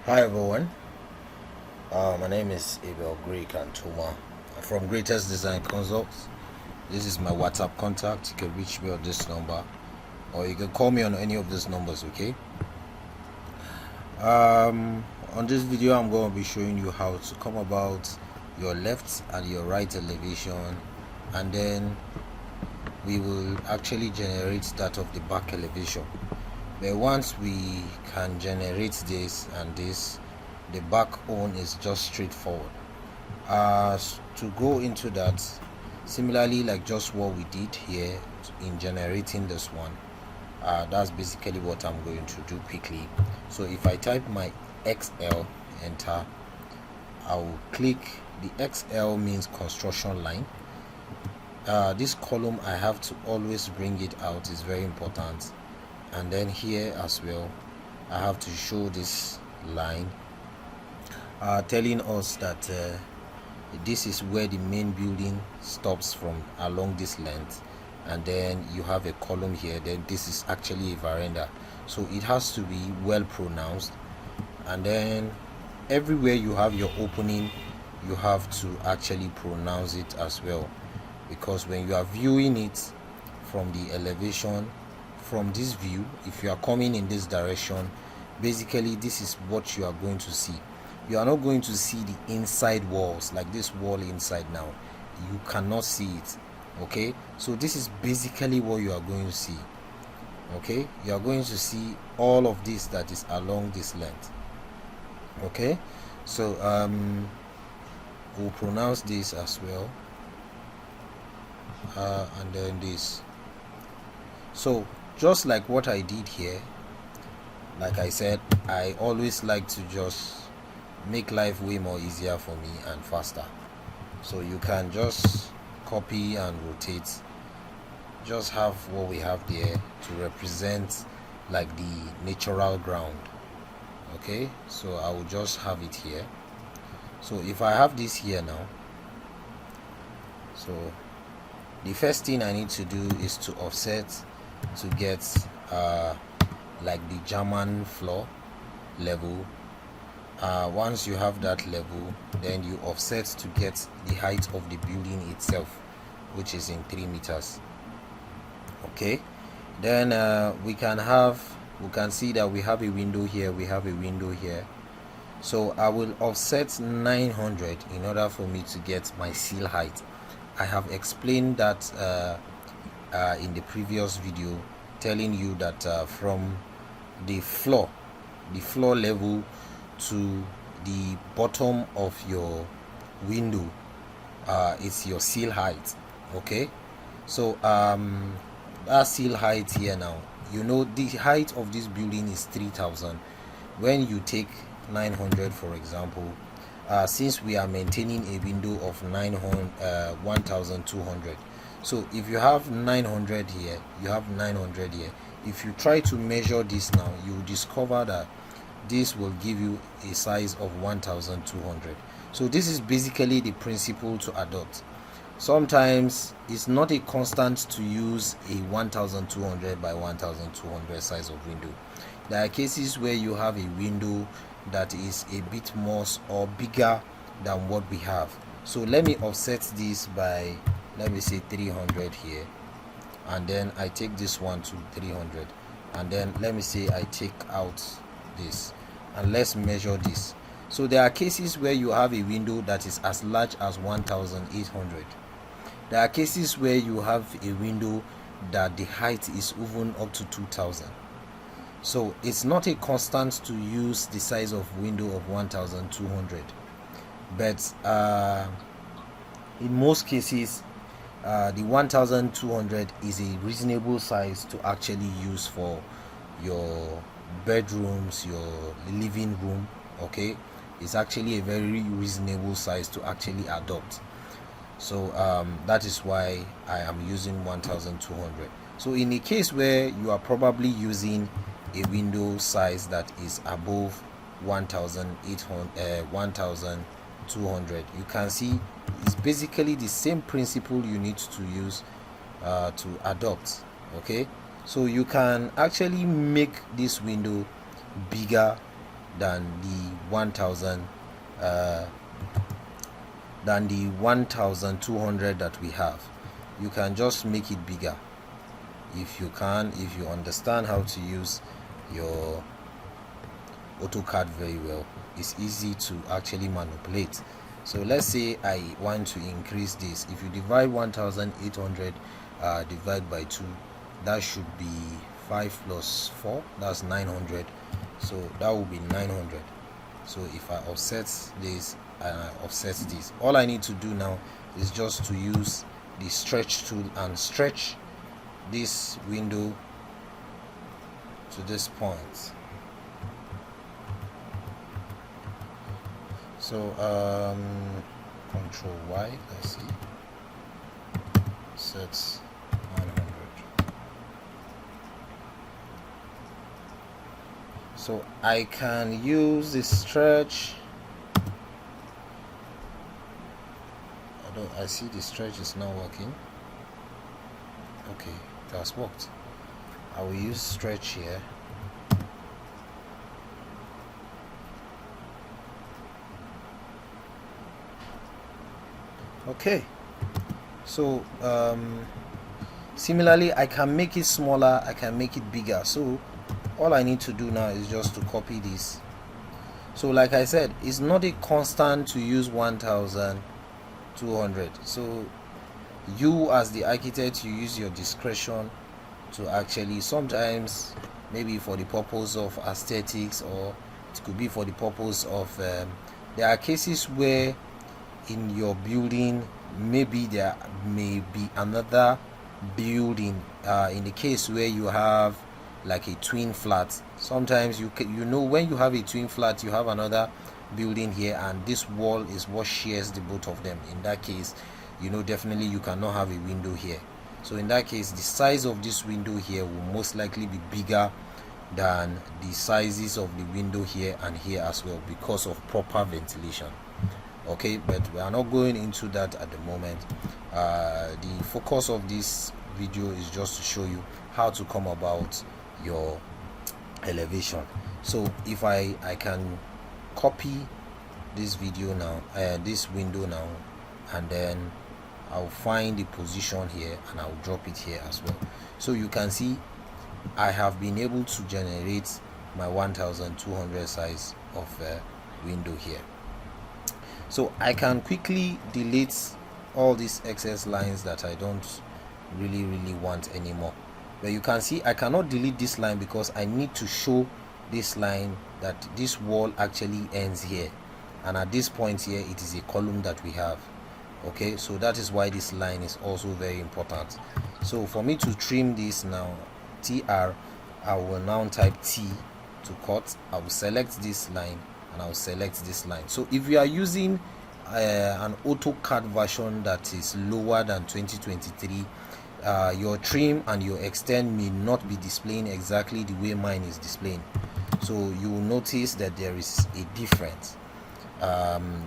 Hi everyone, my name is Abel Gray Kantoma from Greatest Design Consults. This is my WhatsApp contact. You can reach me on this number or you can call me on any of these numbers, okay? On this video I'm going to be showing you how to come about your left and your right elevation, and then we will actually generate that of the back elevation. But once we can generate this and this, the back own is just straightforward. To go into that, similarly like just what we did here in generating this one, that's basically what I'm going to do quickly. So if I type my XL, enter, I will click. The XL means construction line. This column I have to always bring it out, is very important. And then here as well I have to show this line telling us that this is where the main building stops from along this length, and then you have a column here, then this is actually a veranda, so it has to be well pronounced. And then everywhere you have your opening, you have to actually pronounce it as well, because when you are viewing it from the elevation, from this view, if you are coming in this direction, basically this is what you are going to see. You are not going to see the inside walls, like this wall inside now, you cannot see it, okay? So this is basically what you are going to see, okay? You are going to see all of this that is along this length, okay? So we'll pronounce this as well, and then this. So just like what I did here, like I said, I always like to just make life way more easier for me and faster. So you can just copy and rotate, just have what we have there to represent like the natural ground, okay? So I will just have it here. So if I have this here now, so the first thing I need to do is to offset to get like the German floor level. Once you have that level, then you offset to get the height of the building itself, which is in 3 meters, okay? Then we can see that we have a window here, we have a window here. So I will offset 900 in order for me to get my seal height. I have explained that in the previous video, telling you that from the floor level to the bottom of your window, it's your seal height, okay? So that seal height here now, you know the height of this building is 3000. When you take 900 for example, since we are maintaining a window of 1200, so if you have 900 here, you have 900 here. If you try to measure this now, you will discover that this will give you a size of 1200. So this is basically the principle to adopt. Sometimes it's not a constant to use a 1200 by 1200 size of window. There are cases where you have a window that is a bit more or bigger than what we have. So let me offset this by, let me say 300 here, and then I take this one to 300, and then let me say I take out this, and let's measure this. So there are cases where you have a window that is as large as 1800. There are cases where you have a window that the height is even up to 2000. So it's not a constant to use the size of window of 1200, but in most cases the 1200 is a reasonable size to actually use for your bedrooms, your living room, okay? It's actually a very reasonable size to actually adopt. So that is why I am using 1200. So in a case where you are probably using a window size that is above 1200, you can see it's basically the same principle you need to use to adopt, okay? So you can actually make this window bigger than the 1000 than the 1200 that we have. You can just make it bigger if you understand how to use your AutoCAD very well. It's easy to actually manipulate. So let's say I want to increase this. If you divide 1800 divide by 2, that should be 5 plus 4, that's 900. So that will be 900. So if I offset this and I offset this, all I need to do now is just to use the stretch tool and stretch this window to this point. So Control Y, let's see, set 900. So I can use the stretch. I see the stretch is not working. Okay, it has worked. I will use stretch here. Okay, so similarly I can make it smaller, I can make it bigger. So all I need to do now is just to copy this. So like I said, it's not a constant to use 1200. So you as the architect, you use your discretion to actually, sometimes maybe for the purpose of aesthetics, or it could be for the purpose of there are cases where in your building maybe there may be another building, in the case where you have like a twin flat. Sometimes you know when you have a twin flat, you have another building here, and this wall is what shares the both of them. In that case, definitely you cannot have a window here. So in that case, the size of this window here will most likely be bigger than the sizes of the window here and here as well, because of proper ventilation. Okay, but we are not going into that at the moment. The focus of this video is just to show you how to come about your elevation. So if I can copy this video now, this window now, and then I'll find the position here and I'll drop it here as well. So you can see I have been able to generate my 1200 size of window here. So I can quickly delete all these excess lines that I don't really want anymore. But you can see I cannot delete this line because I need to show this line that this wall actually ends here, and at this point here it is a column that we have. Okay, so that is why this line is also very important. So for me to trim this now, TR, I will now type T to cut. I will select this line and I'll select this line. So if you are using an AutoCAD version that is lower than 2023, your trim and your extend may not be displaying exactly the way mine is displaying. So you will notice that there is a difference.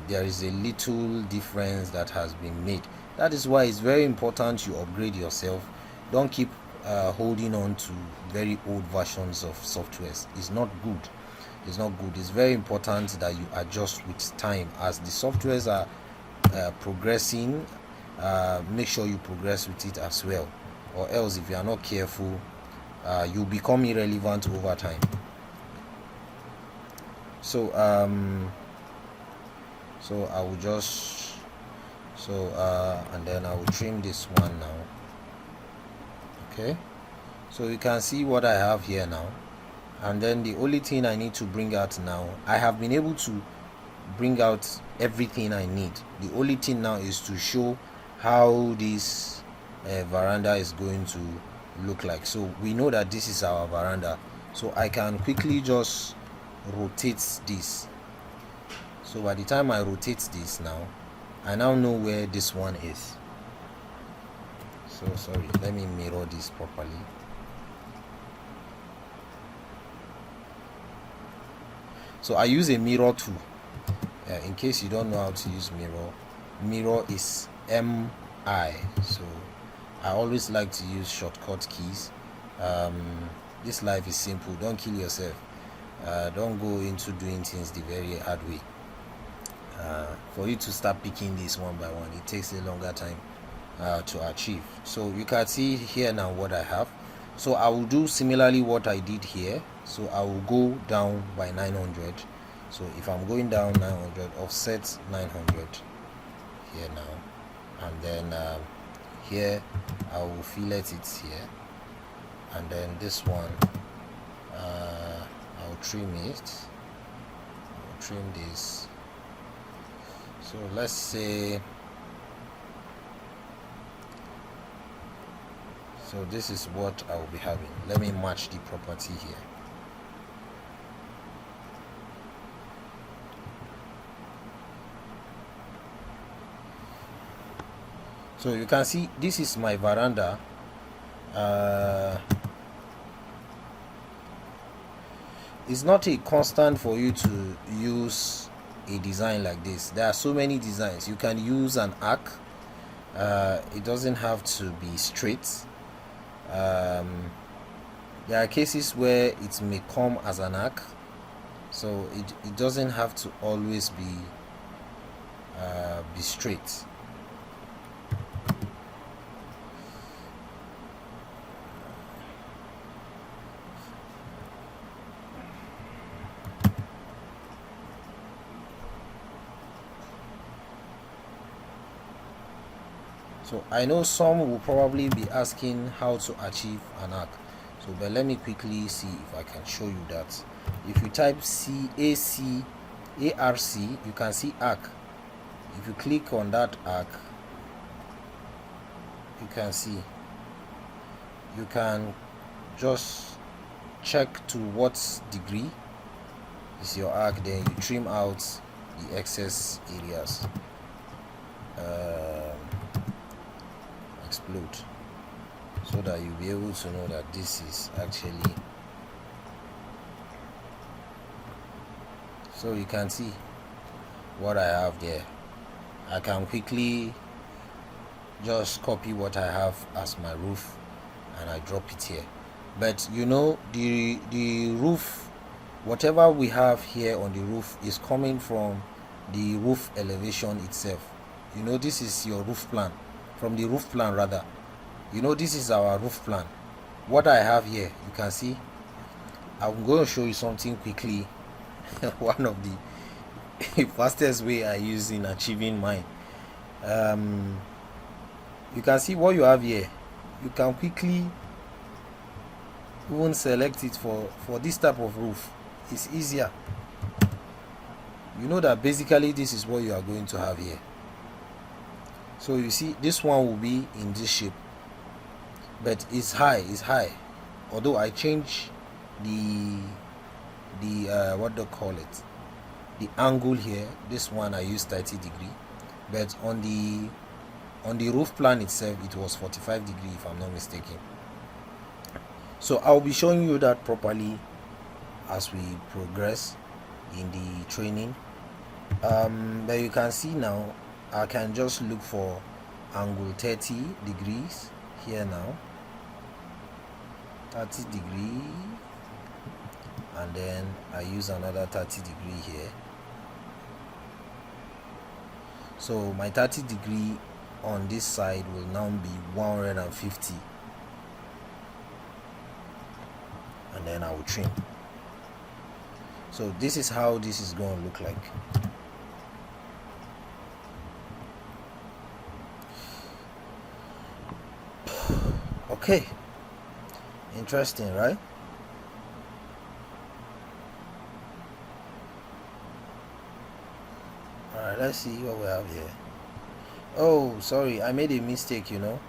There is a little difference that has been made. That is why it's very important you upgrade yourself. Don't keep holding on to very old versions of softwares. It's not good. It's not good. It's very important that you adjust with time. As the softwares are progressing, make sure you progress with it as well, or else if you are not careful, you become irrelevant over time. So so I will just and then I will trim this one now. Okay, so you can see what I have here now. And then the only thing I need to bring out now, I have been able to bring out everything I need. The only thing now is to show how this veranda is going to look like. So we know that this is our veranda, so I can quickly just rotate this. So by the time I rotate this now, I now know where this one is. So sorry, let me mirror this properly. So I use a mirror tool. In case you don't know how to use mirror is MI. So I always like to use shortcut keys. This life is simple, don't kill yourself. Don't go into doing things the very hard way. For you to start picking this one by one, it takes a longer time to achieve. So you can see here now what I have. So I will do similarly what I did here. So I will go down by 900. So if I'm going down 900, offset 900 here now, and then here I will fillet it here, and then this one I'll trim it. I'll trim this. So let's say, so this is what I will be having. Let me match the property here. So you can see this is my veranda. It's not a constant for you to use a design like this. There are so many designs. You can use an arc. It doesn't have to be straight. There are cases where it may come as an arc, so it doesn't have to always be straight. So I know some will probably be asking how to achieve an arc. So but let me quickly see if I can show you that. If you type ARC, you can see arc. If you click on that arc, you can see, you can just check to what degree is your arc, then you trim out the excess areas. Explode, so that you'll be able to know that this is actually, so you can see what I have there. I can quickly just copy what I have as my roof and I drop it here. But you know, the roof, whatever we have here on the roof is coming from the roof elevation itself. You know, this is your roof plan, from the roof plan rather. You know, this is our roof plan. What I have here, you can see, I'm going to show you something quickly. One of the fastest way I use in achieving mine. You can see what you have here. You can quickly even select it for this type of roof. It's easier. You know that basically this is what you are going to have here. So you see, this one will be in this shape, but it's high. Although I change the what do you call it, the angle here. This one I use 30 degree, but on the roof plan itself it was 45 degree if I'm not mistaken. So I'll be showing you that properly as we progress in the training. But you can see now I can just look for angle 30 degrees here now, 30 degree, and then I use another 30 degree here. So my 30 degree on this side will now be 150, and then I will trim. So this is how this is going to look like. Okay, interesting, right? All right, let's see what we have here. Oh, sorry, I made a mistake, you know.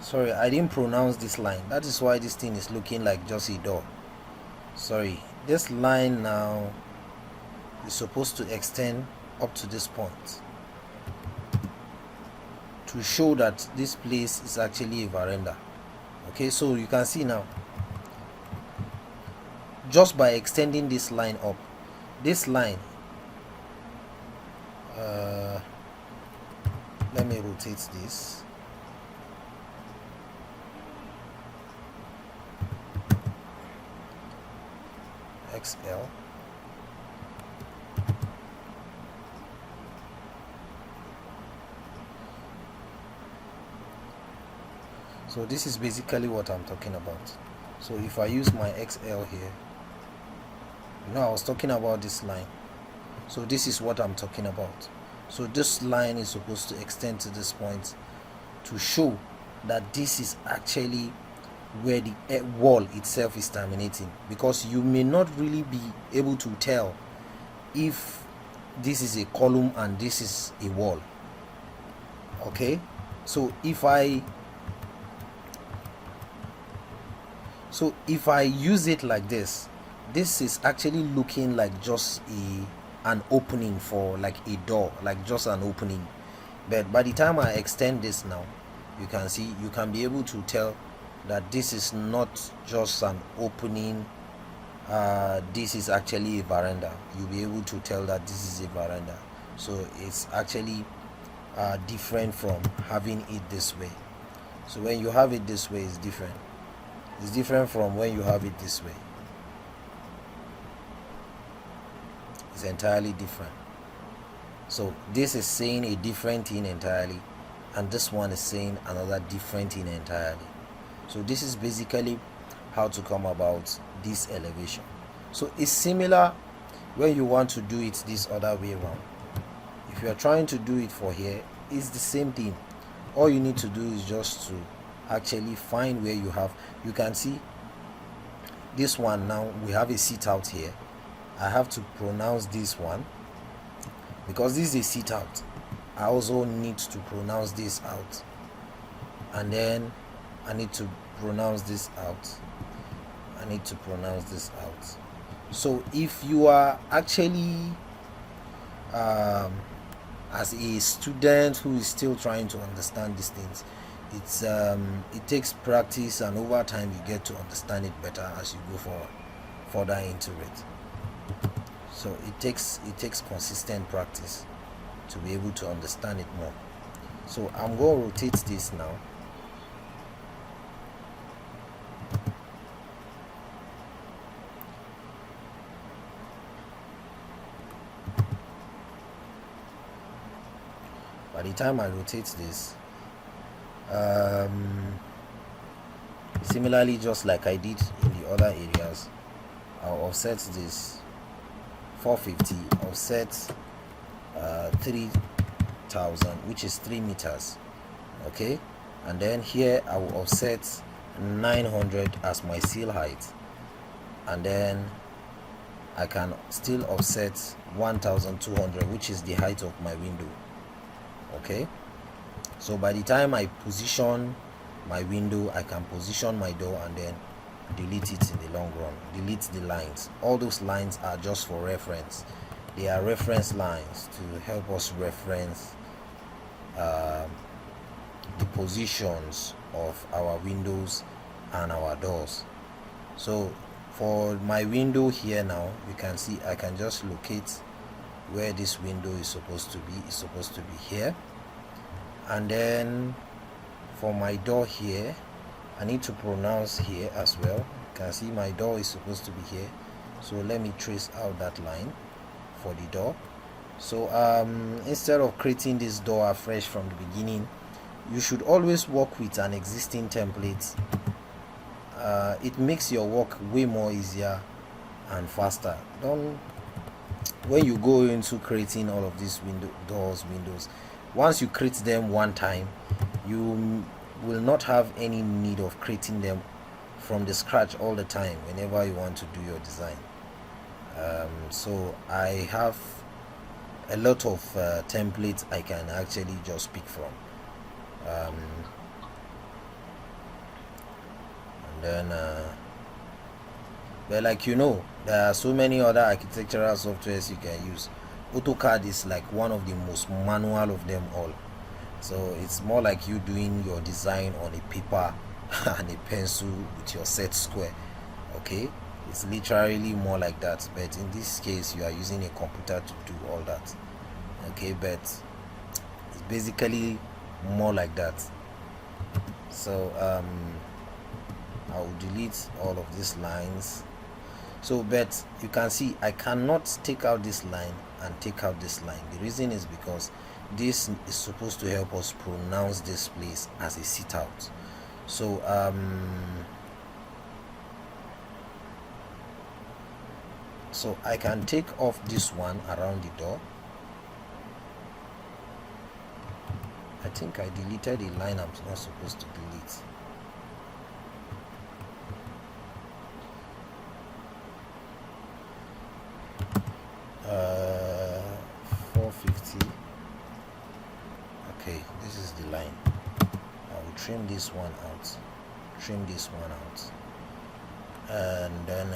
Sorry, I didn't pronounce this line. That is why this thing is looking like just a door. Sorry, this line now is supposed to extend up to this point to show that this place is actually a veranda. Okay, so you can see now, just by extending this line up, this line, let me rotate this. XL. So this is basically what I'm talking about. So if I use my XL here, I was talking about this line. So this is what I'm talking about. So this line is supposed to extend to this point to show that this is actually where the wall itself is terminating, because you may not really be able to tell if this is a column and this is a wall. Okay, so if I use it like this, this is actually looking like just an opening for like a door, like just an opening. But by the time I extend this now, you can be able to tell that this is not just an opening. This is actually a veranda. You'll be able to tell that this is a veranda. So it's actually different from having it this way. So when you have it this way, it's different. It's different from when you have it this way. It's entirely different. So this is saying a different thing entirely, and this one is saying another different thing entirely. So this is basically how to come about this elevation. So it's similar when you want to do it this other way around. If you are trying to do it for here, it's the same thing. All you need to do is just to actually find where you can see this one. Now we have a sit out here. I have to pronounce this one because this is a sit out. I also need to pronounce this out, and then I need to pronounce this out. I need to pronounce this out. So if you are actually as a student who is still trying to understand these things, it takes practice, and over time you get to understand it better as you go further into it. So it takes consistent practice to be able to understand it more. So I'm going to rotate this now. By the time I rotate this, similarly, just like I did in the other areas, I'll offset this 450, offset 3000, which is 3 meters. Okay, and then here I will offset 900 as my seal height, and then I can still offset 1200, which is the height of my window. Okay, so by the time I position my window, I can position my door and then delete it in the long run. Delete the lines. All those lines are just for reference. They are reference lines to help us reference the positions of our windows and our doors. So for my window here now, you can see I can just locate where this window is supposed to be. It's supposed to be here. And then for my door here, I need to pronounce here as well. You can see my door is supposed to be here. So let me trace out that line for the door. So instead of creating this door afresh from the beginning, you should always work with an existing template. It makes your work way more easier and faster. When you go into creating all of these windows, once you create them one time, you will not have any need of creating them from the scratch all the time whenever you want to do your design. So I have a lot of templates I can actually just pick from, and then but like there are so many other architectural softwares you can use. AutoCAD is like one of the most manual of them all. So it's more like you doing your design on a paper and a pencil with your set square. Okay, it's literally more like that, but in this case you are using a computer to do all that. Okay, but it's basically more like that. So I will delete all of these lines. So but you can see I cannot take out this line and take out this line. The reason is because this is supposed to help us pronounce this place as a sit out. So so I can take off this one around the door. I think I deleted a line I'm not supposed to delete. Uh, 450. Okay, this is the line. I will trim this one out. Trim this one out. And then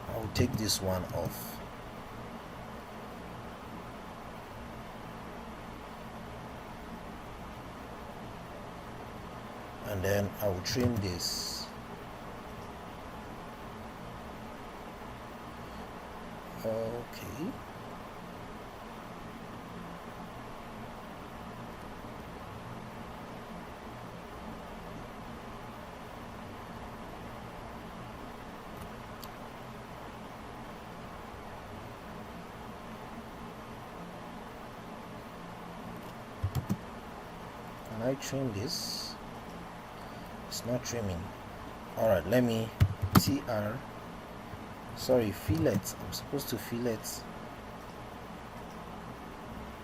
I will take this one off. And then I will trim this. Okay. Can I trim this? It's not trimming. All right, let me sorry, fillet. I'm supposed to fillet.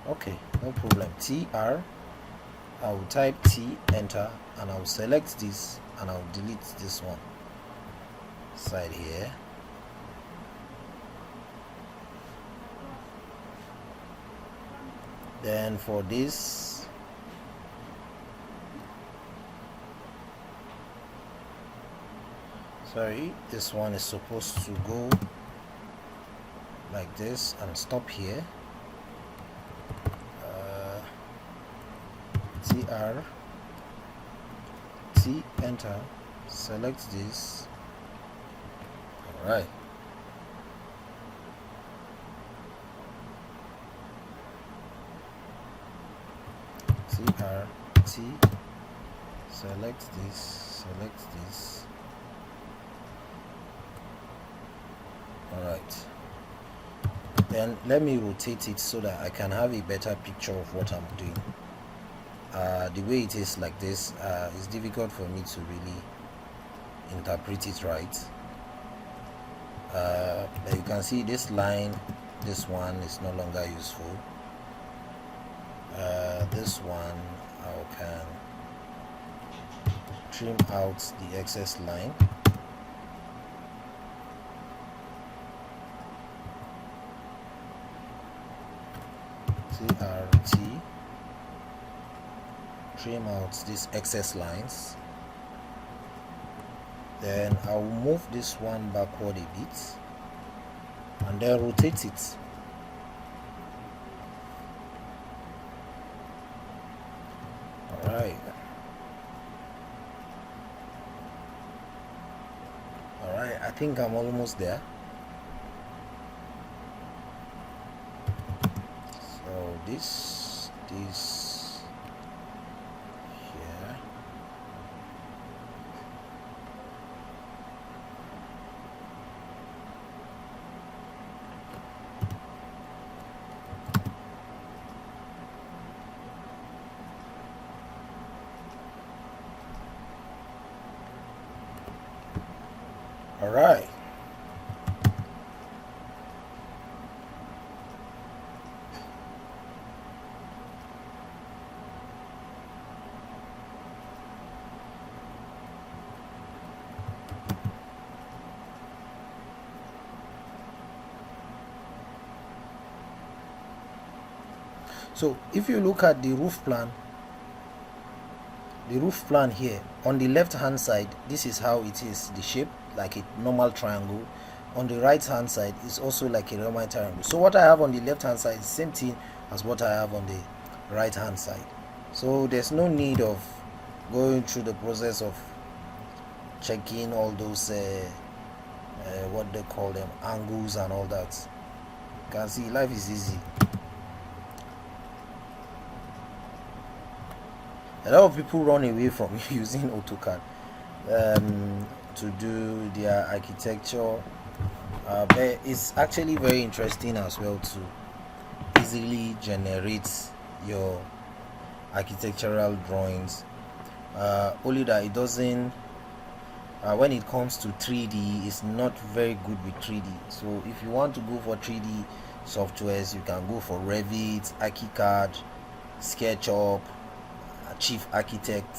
Okay, no problem. I will type T, enter, and I will select this and I will delete this one side here. Then for this, sorry, this one is supposed to go like this and stop here. T, enter, select this. All right. T, select this. All right. Then let me rotate it so that I can have a better picture of what I'm doing. The way it is like this, it's difficult for me to really interpret it right. But you can see this line, this one is no longer useful. This one I can trim out the excess line. TRT, trim out these excess lines. Then I will move this one backward a bit and then rotate it. Alright, I think I'm almost there. So this here. All right. So if you look at the roof plan here on the left hand side, this is how it is, the shape like a normal triangle. On the right hand side is also like a normal triangle. So what I have on the left hand side is the same thing as what I have on the right hand side. So there's no need of going through the process of checking all those what they call them, angles and all that. You can see life is easy. A lot of people run away from using AutoCAD. to do their architecture, but it's actually very interesting as well to easily generate your architectural drawings, only that it doesn't when it comes to 3D, it's not very good with 3D. So if you want to go for 3D softwares, you can go for Revit, AutoCAD, SketchUp, Chief Architect,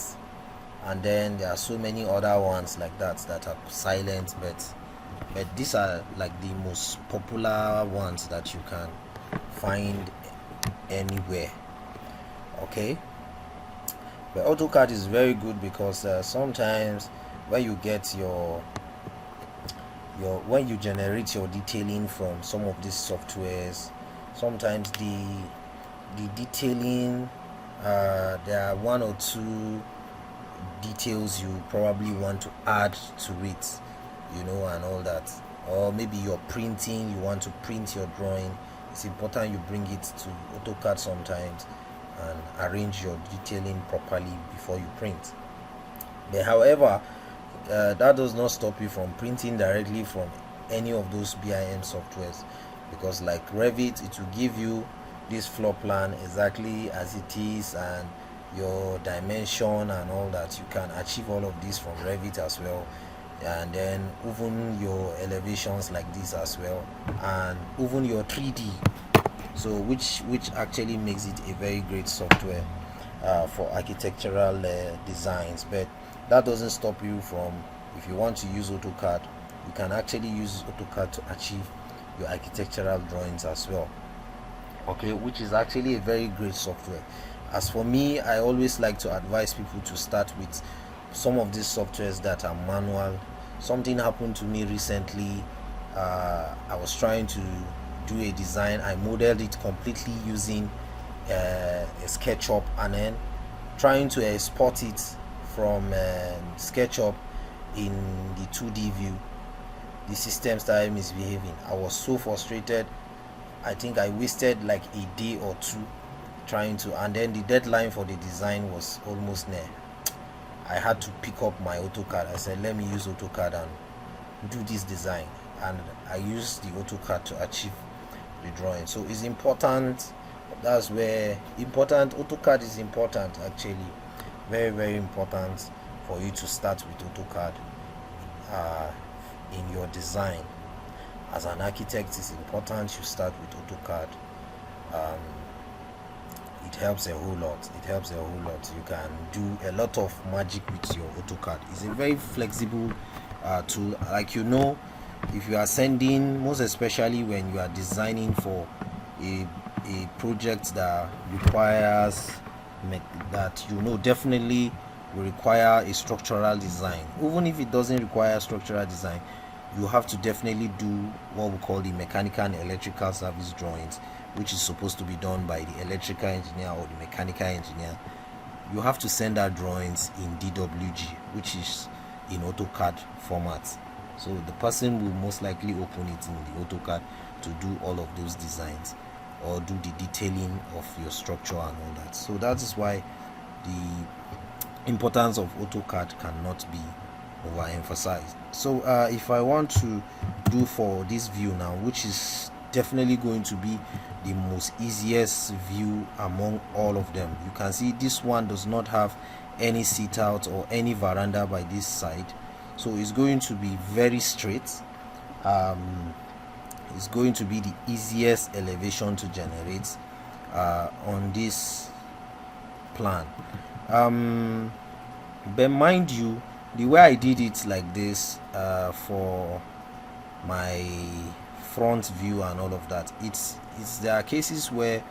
and then there are so many other ones like that are silent, but these are like the most popular ones that you can find anywhere. Okay, but AutoCAD is very good because sometimes when you get your when you generate your detailing from some of these softwares, sometimes the detailing, there are one or two details you probably want to add to it, and all that. Or maybe you're printing, you want to print your drawing, it's important you bring it to AutoCAD sometimes and arrange your detailing properly before you print. But however, that does not stop you from printing directly from any of those BIM softwares, because like Revit, it will give you this floor plan exactly as it is and your dimension and all that. You can achieve all of this from Revit as well, and then even your elevations like this as well, and even your 3D, so which actually makes it a very great software for architectural designs. But that doesn't stop you from, if you want to use AutoCAD, you can actually use AutoCAD to achieve your architectural drawings as well. Okay, which is actually a very great software. As for me, I always like to advise people to start with some of these softwares that are manual. Something happened to me recently. I was trying to do a design. I modeled it completely using a SketchUp, and then trying to export it from SketchUp in the 2D view. The system started misbehaving. I was so frustrated. I think I wasted like a day or two trying to, and then the deadline for the design was almost near. I had to pick up my AutoCAD. I said, let me use AutoCAD and do this design, and I used the AutoCAD to achieve the drawing. So it's important. That's where AutoCAD is important, actually, very, very important for you to start with AutoCAD in your design. As an architect, it's important you start with AutoCAD. It helps a whole lot. You can do a lot of magic with your AutoCAD. It's a very flexible tool. Like, if you are sending, most especially when you are designing for a project that requires that definitely will require a structural design. Even if it doesn't require structural design, you have to definitely do what we call the mechanical and electrical service drawings, which is supposed to be done by the electrical engineer or the mechanical engineer. You have to send out drawings in DWG, which is in AutoCAD format. So the person will most likely open it in the AutoCAD to do all of those designs or do the detailing of your structure and all that. So that is why the importance of AutoCAD cannot be overemphasized. So if I want to do for this view now, which is definitely going to be the most easiest view among all of them, you can see this one does not have any sit out or any veranda by this side, so it's going to be very straight. It's going to be the easiest elevation to generate on this plan. But mind you, the way I did it like this for my front view and all of that, there are cases where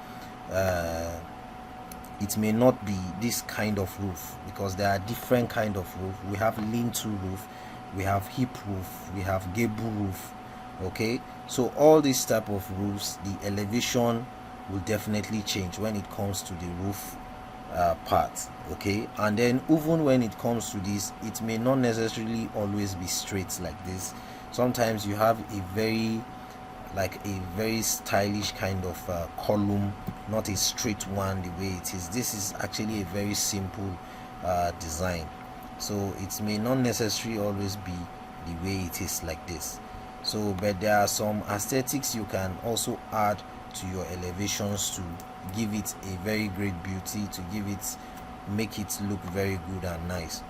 it may not be this kind of roof, because there are different kind of roof. We have lean-to roof, we have hip roof, we have gable roof. Okay, so all these type of roofs, the elevation will definitely change when it comes to the roof part. Okay, and then even when it comes to this, it may not necessarily always be straight like this. Sometimes you have a very stylish kind of column, not a straight one the way it is. This is actually a very simple design. so it may not necessarily always be the way it is like this. So but there are some aesthetics you can also add to your elevations to give it a very great beauty, to make it look very good and nice,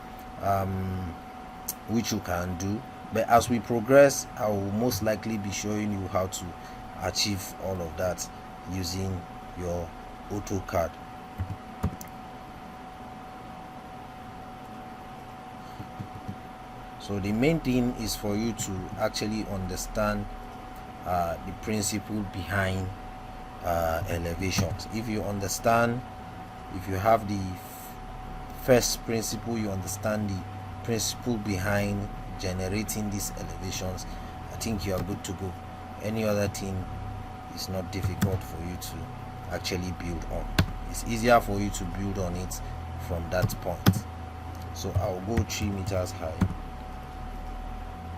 which you can do. But as we progress, I will most likely be showing you how to achieve all of that using your AutoCAD. So the main thing is for you to actually understand the principle behind elevations. If you have the first principle, you understand the principle behind generating these elevations, I think you are good to go. Any other thing is not difficult for you to actually build on. It's easier for you to build on it from that point. So I'll go 3 meters high,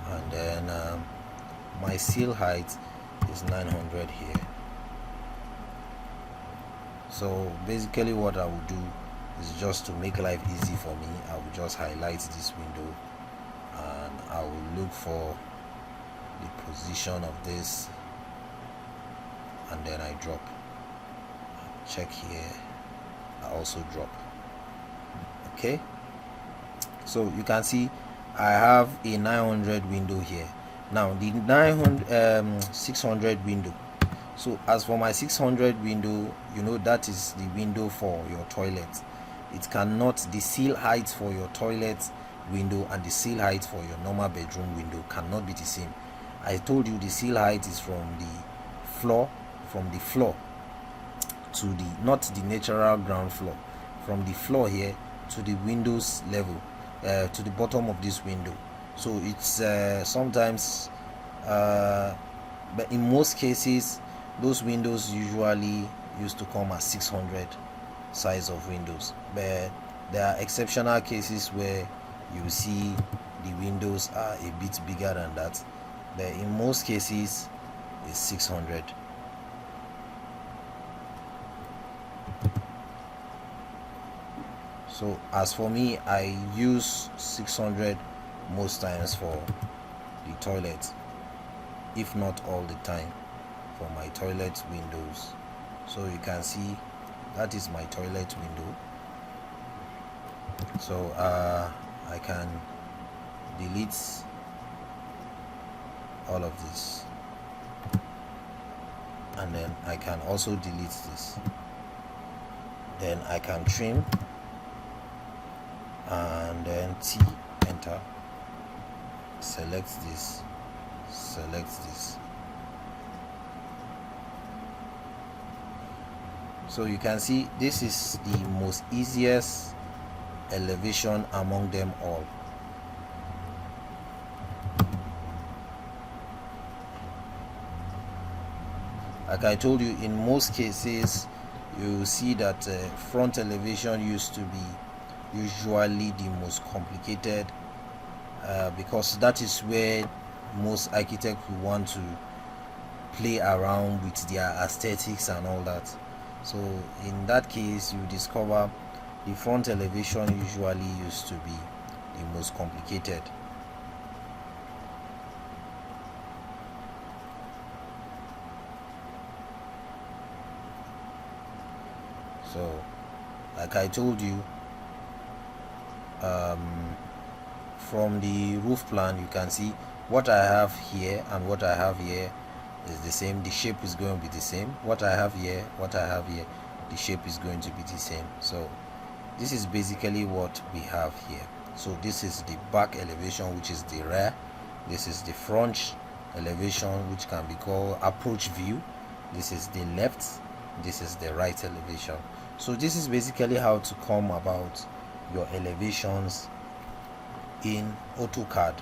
and then my seal height is 900 here. So basically what I will do is, just to make life easy for me, I will just highlight this window and I will look for the position of this, and then I drop. Check here, I also drop. Okay, so you can see I have a 900 window here. Now the 600 window. So as for my 600 window, you know, that is the window for your toilet. It cannot, the seal height for your toilet window and the seal height for your normal bedroom window cannot be the same. I told you the seal height is from the floor to the, not the natural ground floor, from the floor here to the windows level, to the bottom of this window. So it's sometimes but in most cases those windows usually used to come as 600 size of windows, but there are exceptional cases where you see the windows are a bit bigger than that, but in most cases it's 600. So as for me, I use 600 most times for the toilet, if not all the time, for my toilet windows. So you can see that is my toilet window. So I can delete all of this, and then I can also delete this. Then I can trim, and then T, enter, select this, select this. So you can see this is the most easiest elevation among them all. Like I told you, in most cases you see that front elevation used to be usually the most complicated, because that is where most architects will want to play around with their aesthetics and all that. So in that case, you discover the front elevation usually used to be the most complicated. So like I told you, from the roof plan you can see what I have here and what I have here is the same. The shape is going to be the same. What I have here, what I have here, the shape is going to be the same. So this is basically what we have here. So this is the back elevation, which is the rear. This is the front elevation, which can be called approach view. This is the left, this is the right elevation. So this is basically how to come about your elevations in AutoCAD.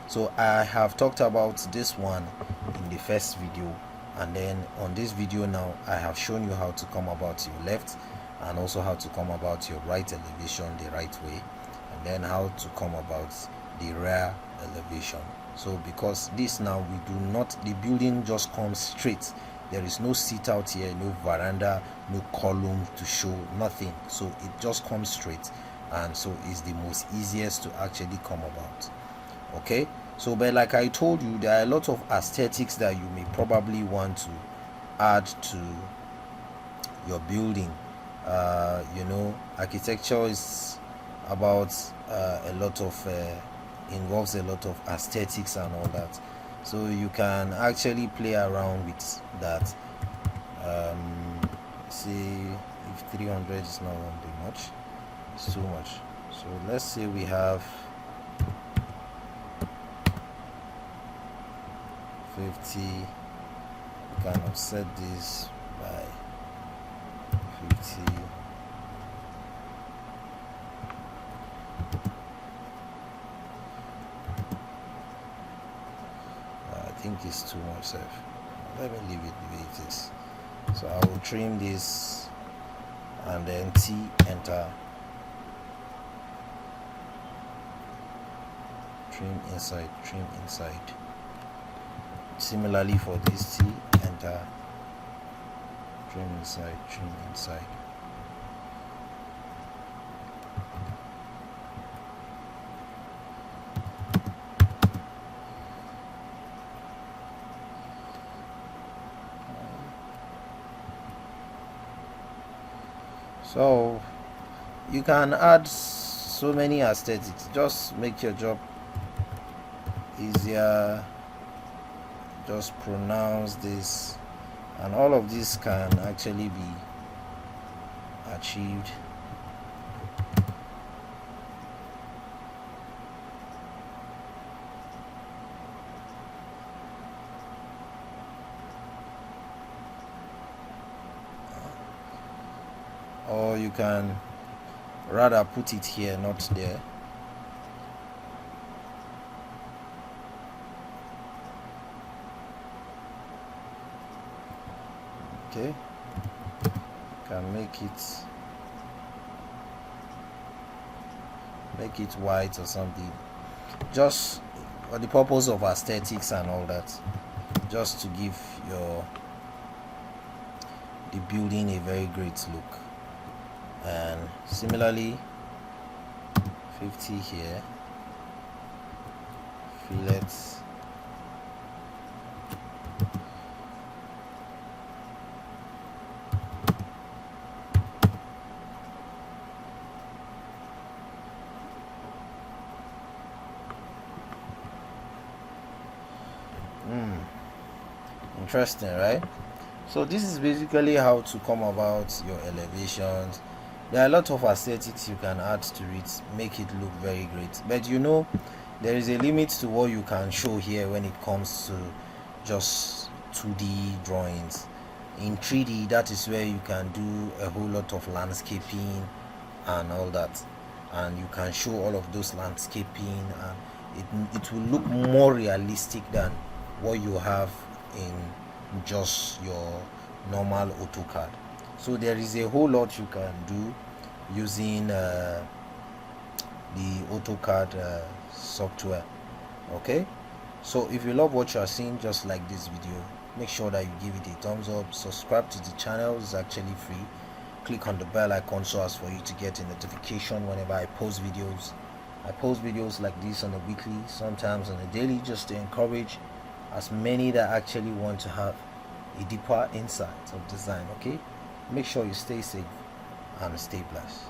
So I have talked about this one in the first video, and then on this video now I have shown you how to come about your left and also how to come about your right elevation the right way, and then how to come about the rear elevation. So because this now we do not, the building just comes straight. There is no seat out here, no veranda, no column to show, nothing. So it just comes straight. and so it's the most easiest to actually come about. Okay, so but like I told you, there are a lot of aesthetics that you may probably want to add to your building. You know, architecture is about a lot of involves a lot of aesthetics and all that, so you can actually play around with that. See if 300 is not going to be much, it's too much. So let's say we have 50. You can offset this by 50. I think it's too much safe. Let me leave it the way it is. So I will trim this and then T, enter, trim inside, trim inside. Similarly for this T, enter, trim inside, trim inside. So you can add so many aesthetics, just make your job easier. Just pronounce this, and all of this can actually be achieved. Or you can rather put it here, not there. Okay, can make it white or something, just for the purpose of aesthetics and all that, just to give the building a very great look. And similarly 50 here, fillets, interesting, right? So this is basically how to come about your elevations. There are a lot of aesthetics you can add to it, make it look very great, but you know, there is a limit to what you can show here when it comes to just 2D drawings. In 3D, that is where you can do a whole lot of landscaping and all that, and you can show all of those landscaping, and it will look more realistic than what you have in just your normal AutoCAD. So there is a whole lot you can do using the AutoCAD software. Okay, so if you love what you are seeing, just like this video, make sure that you give it a thumbs up, subscribe to the channel, it's actually free. Click on the bell icon so as for you to get a notification whenever I post videos. I post videos like this on a weekly, sometimes on a daily, just to encourage as many that actually want to have a deeper insight of design. Okay, make sure you stay safe and stay blessed.